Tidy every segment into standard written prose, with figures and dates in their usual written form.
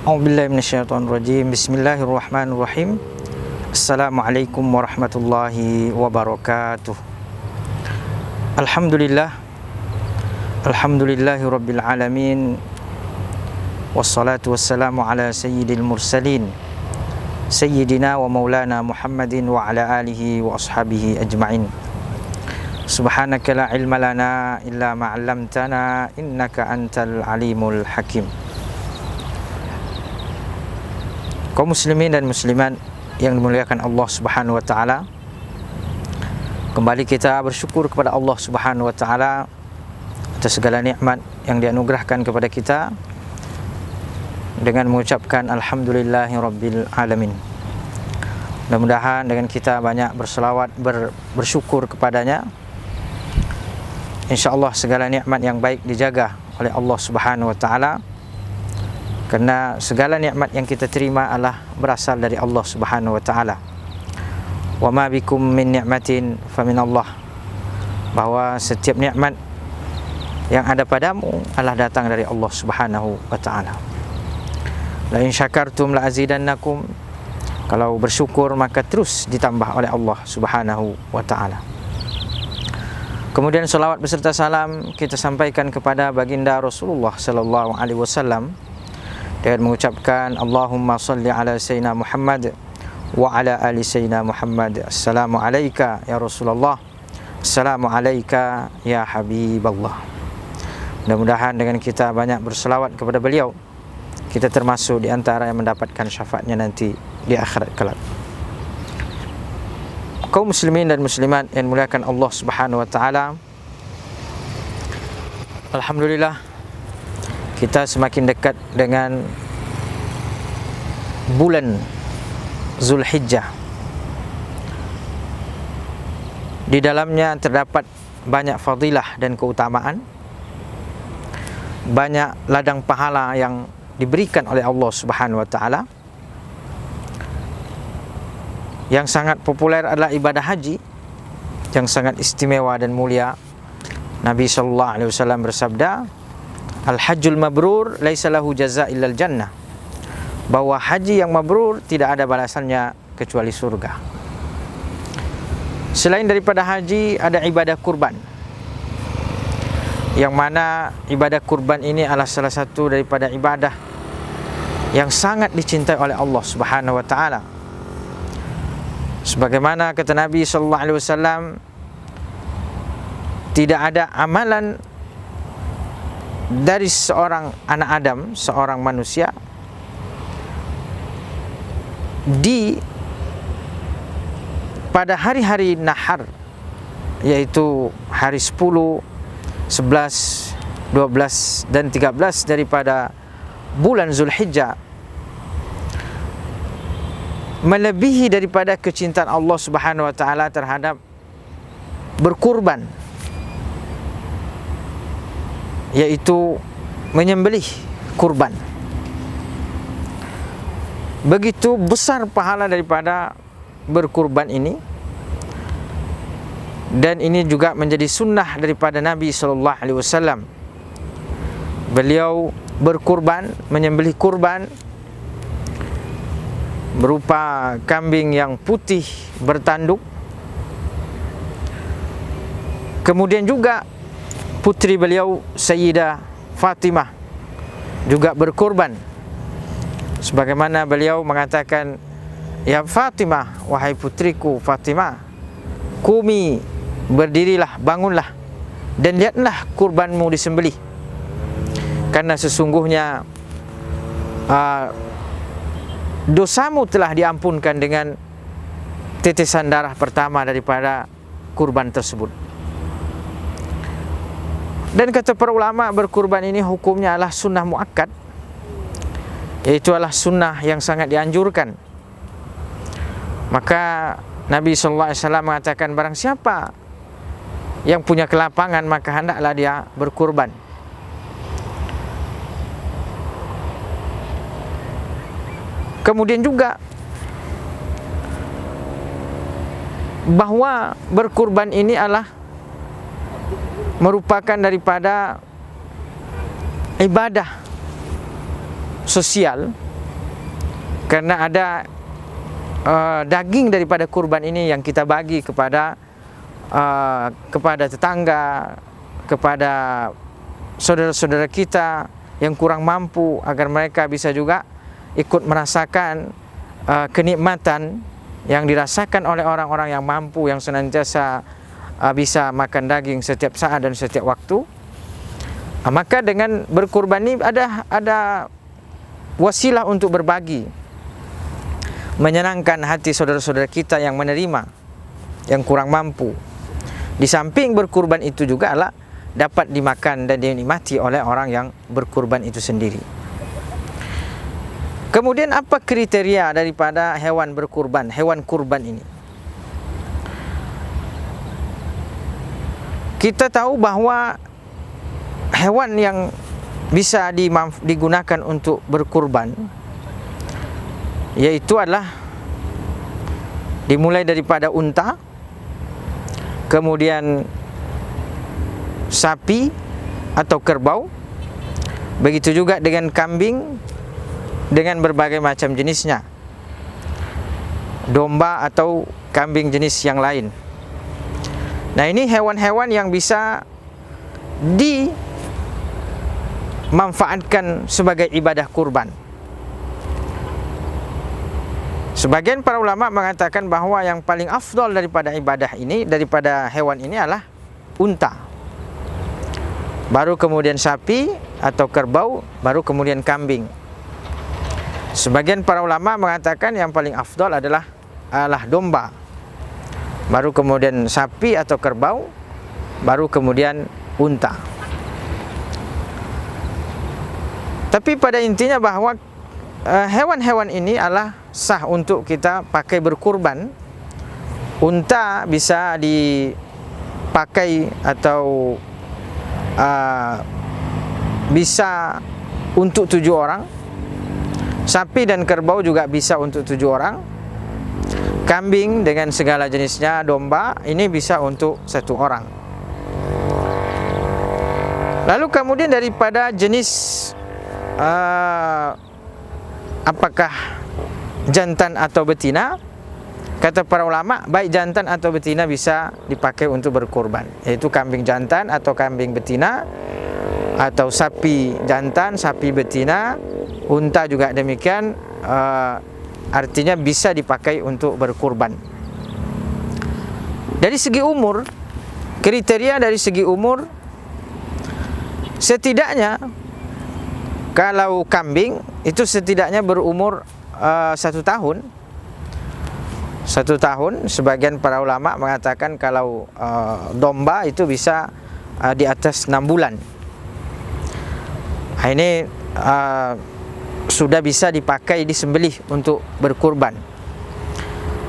A'udzubillahi minasyaitonirrajim. Bismillahirrahmanirrahim. Assalamualaikum warahmatullahi wabarakatuh. Alhamdulillahi rabbil alamin. Wassalatu wassalamu ala sayyidil mursalin Sayyidina wa maulana Muhammadin wa ala alihi wa ashabihi ajma'in. Subhanaka la ilma lana illa ma 'allamtana innaka antal alimul hakim. Kaum muslimin dan muslimat yang dimuliakan Allah Subhanahu wa taala, kembali kita bersyukur kepada Allah Subhanahu wa taala atas segala nikmat yang dianugerahkan kepada kita dengan mengucapkan alhamdulillahirabbil alamin. Mudah-mudahan dengan kita banyak berselawat, bersyukur kepadanya, insyaallah segala nikmat yang baik dijaga oleh Allah Subhanahu wa taala. Kerana segala nikmat yang kita terima adalah berasal dari Allah Subhanahu wa taala. Wa ma bikum min ni'matin fa min Allah. Bahawa setiap nikmat yang ada padamu adalah datang dari Allah Subhanahu wa taala. La in syakartum la azidannakum. Kalau bersyukur maka terus ditambah oleh Allah Subhanahu wa taala. Kemudian selawat beserta salam kita sampaikan kepada baginda Rasulullah sallallahu alaihi wasallam dengan mengucapkan Allahumma salli ala sayyidina Muhammad wa ala ali sayyidina Muhammad. Assalamu alayka ya Rasulullah, assalamu alayka ya Habiballah. Mudah-mudahan dengan kita banyak berselawat kepada beliau, kita termasuk di antara yang mendapatkan syafaatnya nanti di akhirat kelak. Kaum muslimin dan muslimat yang dimuliakan Allah Subhanahu wa taala, alhamdulillah kita semakin dekat dengan bulan Zulhijjah. Di dalamnya terdapat banyak fadilah dan keutamaan, banyak ladang pahala yang diberikan oleh Allah Subhanahu wa taala. Yang sangat populer adalah ibadah haji yang sangat istimewa dan mulia. Nabi sallallahu alaihi wasallam bersabda, Al-hajjul mabrur laisa lahu jazaa illal jannah. Bahwa haji yang mabrur tidak ada balasannya kecuali surga. Selain daripada haji ada ibadah kurban, yang mana ibadah kurban ini adalah salah satu daripada ibadah yang sangat dicintai oleh Allah Subhanahu wa taala. Sebagaimana kata Nabi sallallahu alaihi wasallam, tidak ada amalan dari seorang anak Adam, seorang manusia, pada hari-hari nahar, yaitu hari 10, 11, 12 dan 13 daripada bulan Zulhijjah, melebihi daripada kecintaan Allah Subhanahu wa taala terhadap berkurban, yaitu menyembelih kurban. Begitu besar pahala daripada berkurban ini, dan ini juga menjadi sunnah daripada Nabi sallallahu alaihi wasallam. Beliau berkurban, menyembelih kurban berupa kambing yang putih bertanduk. Kemudian juga putri beliau Sayyidah Fatimah juga berkurban. Sebagaimana beliau mengatakan, ya Fatimah, wahai putriku Fatimah, kumi, berdirilah, bangunlah, dan lihatlah kurbanmu disembelih. Karena sesungguhnya dosamu telah diampunkan dengan tetesan darah pertama daripada kurban tersebut. Dan kata para ulama, berkurban ini hukumnya adalah sunnah muakkad, yaitu adalah sunnah yang sangat dianjurkan. Maka Nabi sallallahu alaihi wasallam mengatakan, barang siapa yang punya kelapangan maka hendaklah dia berkurban. Kemudian juga bahawa berkurban ini adalah merupakan daripada ibadah sosial karena ada daging daripada kurban ini yang kita bagi kepada tetangga, kepada saudara-saudara kita yang kurang mampu, agar mereka bisa juga ikut merasakan kenikmatan yang dirasakan oleh orang-orang yang mampu, yang senantiasa bisa makan daging setiap saat dan setiap waktu. Maka dengan berkurban ini ada wasilah untuk berbagi, menyenangkan hati saudara-saudara kita yang menerima, yang kurang mampu. Di samping berkurban itu juga adalah dapat dimakan dan dinikmati oleh orang yang berkurban itu sendiri. Kemudian apa kriteria daripada hewan berkurban, hewan kurban ini? Kita tahu bahwa hewan yang bisa digunakan untuk berkurban yaitu adalah dimulai daripada unta, kemudian sapi atau kerbau, begitu juga dengan kambing dengan berbagai macam jenisnya, domba atau kambing jenis yang lain. Nah, ini hewan-hewan yang bisa dimanfaatkan sebagai ibadah kurban. Sebagian para ulama mengatakan bahawa yang paling afdal daripada ibadah ini, daripada hewan ini adalah unta, baru kemudian sapi atau kerbau, baru kemudian kambing. Sebagian para ulama mengatakan yang paling afdal adalah domba, baru kemudian sapi atau kerbau, baru kemudian unta. Tapi pada intinya bahawa hewan-hewan ini adalah sah untuk kita pakai berkurban. Unta bisa dipakai atau bisa untuk 7 orang. Sapi dan kerbau juga bisa untuk 7 orang. Kambing dengan segala jenisnya, domba ini bisa untuk 1 orang. Lalu kemudian daripada jenis apakah jantan atau betina, kata para ulama baik jantan atau betina bisa dipakai untuk berkurban, yaitu kambing jantan atau kambing betina, atau sapi jantan, sapi betina, unta juga demikian. Artinya bisa dipakai untuk berkurban. Dari segi umur, kriteria dari segi umur, setidaknya kalau kambing itu setidaknya berumur 1 tahun. 1 tahun. Sebagian para ulama mengatakan kalau domba itu bisa di atas 6 bulan. Ini sudah bisa dipakai, disembelih untuk berkurban.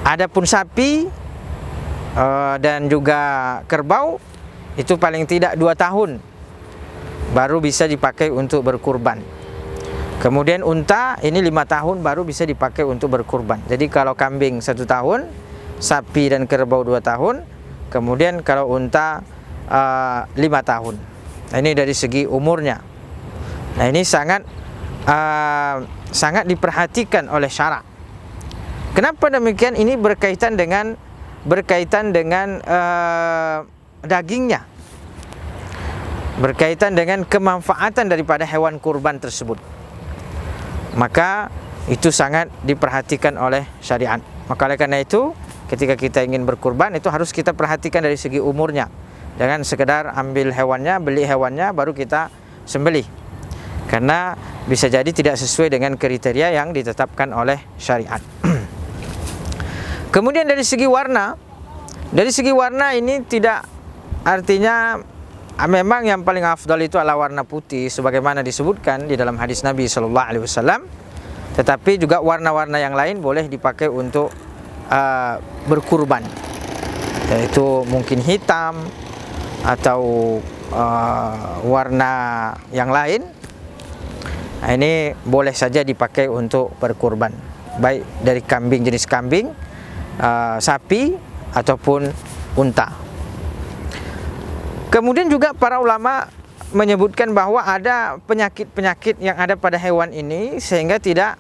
Adapun sapi dan juga kerbau itu paling tidak 2 tahun baru bisa dipakai untuk berkurban. Kemudian unta ini 5 tahun baru bisa dipakai untuk berkurban. Jadi kalau kambing 1 tahun, sapi dan kerbau 2 tahun, kemudian kalau unta 5 tahun. Nah, ini dari segi umurnya. Nah, ini sangat diperhatikan oleh syarak. Kenapa demikian? Ini berkaitan dengan dagingnya, berkaitan dengan kemanfaatan daripada hewan kurban tersebut. Maka itu sangat diperhatikan oleh syariat. Maka oleh karena itu, ketika kita ingin berkurban, itu harus kita perhatikan dari segi umurnya. Jangan sekedar ambil hewannya, beli hewannya, baru kita sembelih. Karena bisa jadi tidak sesuai dengan kriteria yang ditetapkan oleh syariat. Kemudian dari segi warna ini tidak artinya memang yang paling afdal itu adalah warna putih sebagaimana disebutkan di dalam hadis Nabi SAW. Tetapi juga warna-warna yang lain boleh dipakai untuk berkurban, yaitu mungkin hitam atau warna yang lain. Nah, ini boleh saja dipakai untuk berkurban, baik dari kambing, jenis kambing, sapi ataupun unta. Kemudian juga para ulama menyebutkan bahwa ada penyakit-penyakit yang ada pada hewan ini sehingga tidak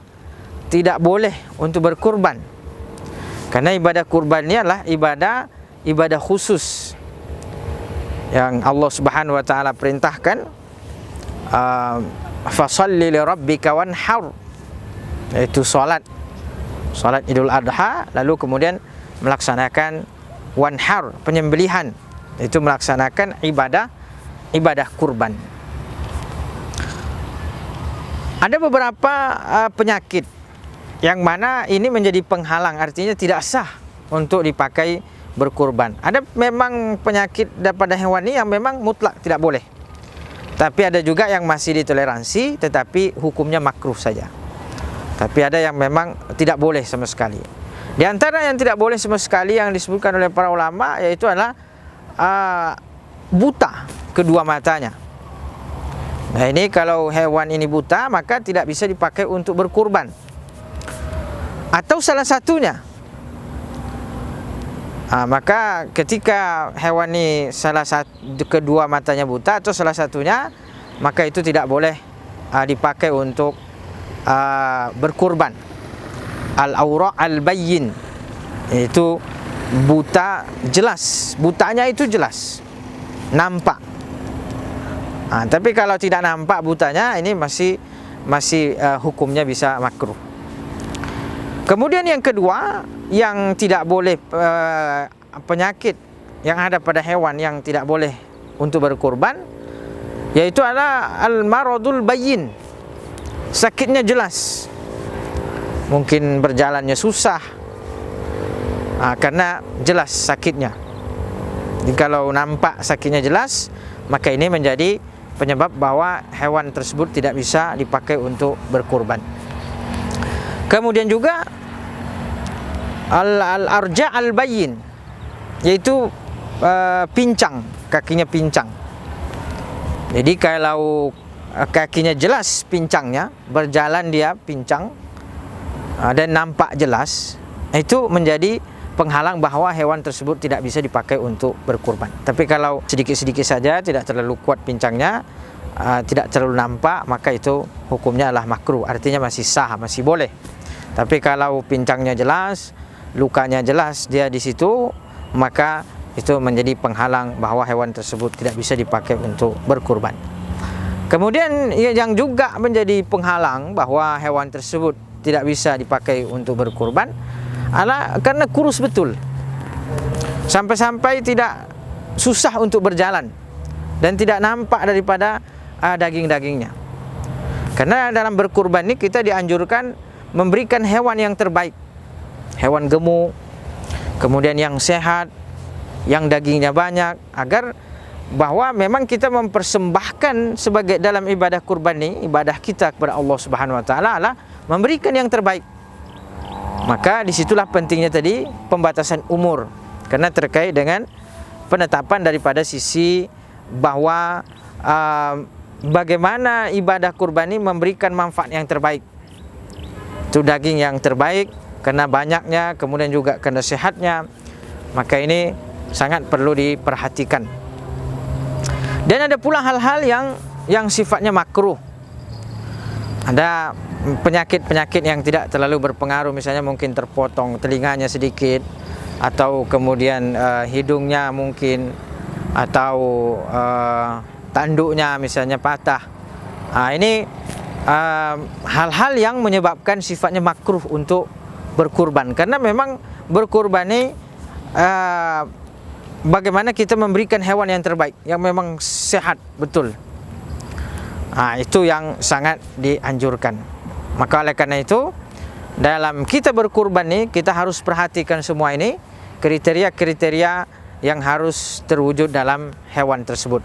tidak boleh untuk berkurban. Karena ibadah kurban ini adalah ibadah khusus yang Allah Subhanahu wa taala perintahkan, fasalli li rabbika wanhar, yaitu salat Idul Adha, lalu kemudian melaksanakan wanhar, penyembelihan, itu melaksanakan ibadah kurban. Ada beberapa penyakit yang mana ini menjadi penghalang, artinya tidak sah untuk dipakai berkurban. Ada memang penyakit daripada hewan ini yang memang mutlak tidak boleh, tapi ada juga yang masih ditoleransi tetapi hukumnya makruh saja. Tapi ada yang memang tidak boleh sama sekali. Di antara yang tidak boleh sama sekali yang disebutkan oleh para ulama, yaitu adalah buta kedua matanya. Nah, ini kalau hewan ini buta, maka tidak bisa dipakai untuk berkurban. Atau salah satunya, maka ketika hewan ini kedua matanya buta atau salah satunya, maka itu tidak boleh dipakai untuk berkurban. Al-awra' al-bayyin, itu buta jelas, butanya itu jelas, nampak. Tapi kalau tidak nampak butanya, ini masih hukumnya bisa makruh. Kemudian yang kedua, yang tidak boleh, penyakit yang ada pada hewan yang tidak boleh untuk berkurban, yaitu adalah al-maradul bayyin, sakitnya jelas. Mungkin berjalannya susah, karena jelas sakitnya. Jadi kalau nampak sakitnya jelas, maka ini menjadi penyebab bahwa hewan tersebut tidak bisa dipakai untuk berkurban. Kemudian juga al-arja' al-bayyin, yaitu pincang, kakinya pincang. Jadi kalau kakinya jelas pincangnya, berjalan dia pincang dan nampak jelas, itu menjadi penghalang bahwa hewan tersebut tidak bisa dipakai untuk berkurban. Tapi kalau sedikit-sedikit saja, tidak terlalu kuat pincangnya, tidak terlalu nampak, maka itu hukumnya adalah makruh, artinya masih sah, masih boleh. Tapi kalau pincangnya jelas, lukanya jelas dia di situ, maka itu menjadi penghalang bahwa hewan tersebut tidak bisa dipakai untuk berkurban. Kemudian yang juga menjadi penghalang bahwa hewan tersebut tidak bisa dipakai untuk berkurban adalah karena kurus betul, sampai-sampai tidak susah untuk berjalan dan tidak nampak daripada daging-dagingnya. Karena dalam berkurban ini kita dianjurkan memberikan hewan yang terbaik, hewan gemuk, kemudian yang sehat, yang dagingnya banyak, agar bahwa memang kita mempersembahkan sebagai dalam ibadah kurban ini, ibadah kita kepada Allah Subhanahu wa taala adalah memberikan yang terbaik. Maka disitulah pentingnya tadi pembatasan umur, karena terkait dengan penetapan daripada sisi bahwa bagaimana ibadah kurban ini memberikan manfaat yang terbaik. Itu daging yang terbaik karena banyaknya, kemudian juga karena sehatnya, maka ini sangat perlu diperhatikan. Dan ada pula hal-hal yang sifatnya makruh. Ada penyakit-penyakit yang tidak terlalu berpengaruh, misalnya mungkin terpotong telinganya sedikit, atau kemudian hidungnya mungkin, atau tanduknya misalnya patah. Ini hal-hal yang menyebabkan sifatnya makruh untuk berkurban. Karena memang berkurban ini bagaimana kita memberikan hewan yang terbaik, yang memang sehat betul. Itu yang sangat dianjurkan. Maka oleh karena itu, dalam kita berkurban ini, kita harus perhatikan semua ini, kriteria-kriteria yang harus terwujud dalam hewan tersebut.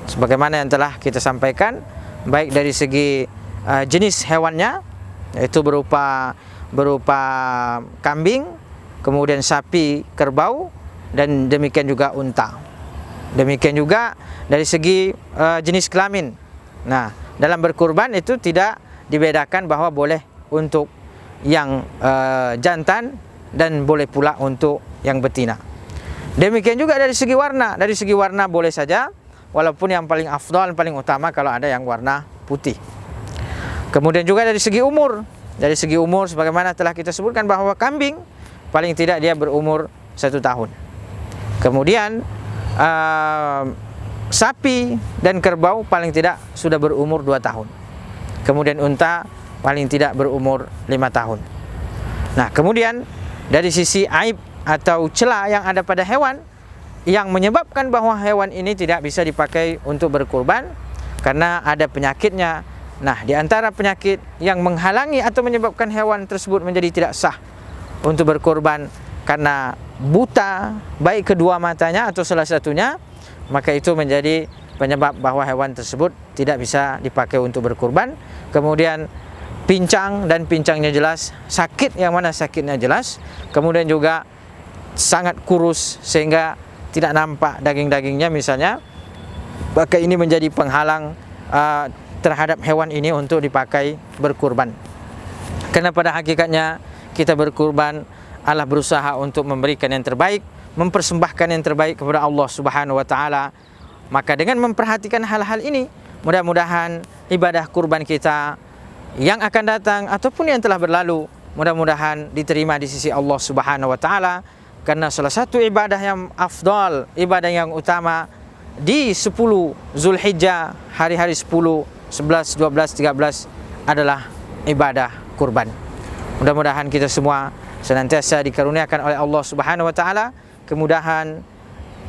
Sebagaimana yang telah kita sampaikan, baik dari segi jenis hewannya, yaitu berupa kambing, kemudian sapi, kerbau, dan demikian juga unta. Demikian juga dari segi jenis kelamin. Nah, dalam berkurban itu tidak dibedakan bahwa boleh untuk yang jantan dan boleh pula untuk yang betina. Demikian juga dari segi warna. Dari segi warna boleh saja, walaupun yang paling afdal, paling utama kalau ada yang warna putih. Kemudian juga dari segi umur, Dari segi umur, sebagaimana telah kita sebutkan bahwa kambing paling tidak dia berumur 1 tahun. Kemudian sapi dan kerbau paling tidak sudah berumur 2 tahun. Kemudian unta paling tidak berumur 5 tahun. Nah, kemudian dari sisi aib atau celah yang ada pada hewan yang menyebabkan bahwa hewan ini tidak bisa dipakai untuk berkurban karena ada penyakitnya. Nah, di antara penyakit yang menghalangi atau menyebabkan hewan tersebut menjadi tidak sah untuk berkurban karena buta baik kedua matanya atau salah satunya, maka itu menjadi penyebab bahwa hewan tersebut tidak bisa dipakai untuk berkurban. Kemudian pincang, dan pincangnya jelas, sakit yang mana sakitnya jelas. Kemudian juga sangat kurus sehingga tidak nampak daging-dagingnya misalnya, maka ini menjadi penghalang terhadap hewan ini untuk dipakai berkurban. Karena pada hakikatnya kita berkurban adalah berusaha untuk memberikan yang terbaik, mempersembahkan yang terbaik kepada Allah Subhanahu wa taala. Maka dengan memperhatikan hal-hal ini, mudah-mudahan ibadah kurban kita yang akan datang ataupun yang telah berlalu mudah-mudahan diterima di sisi Allah Subhanahu wa taala. Karena salah satu ibadah yang afdal, ibadah yang utama di 10 Zulhijjah, hari-hari 10, 11, 12, 13 adalah ibadah kurban. Mudah-mudahan kita semua senantiasa dikaruniakan oleh Allah Subhanahu wa taala kemudahan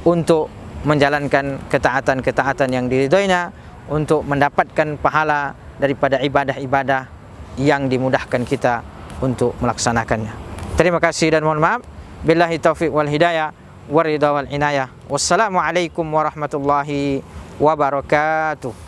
untuk menjalankan ketaatan-ketaatan yang diridhoinya, untuk mendapatkan pahala daripada ibadah-ibadah yang dimudahkan kita untuk melaksanakannya. Terima kasih dan mohon maaf. Billahi taufiq wal hidayah waridha wal inayah. Wassalamualaikum warahmatullahi wabarakatuh.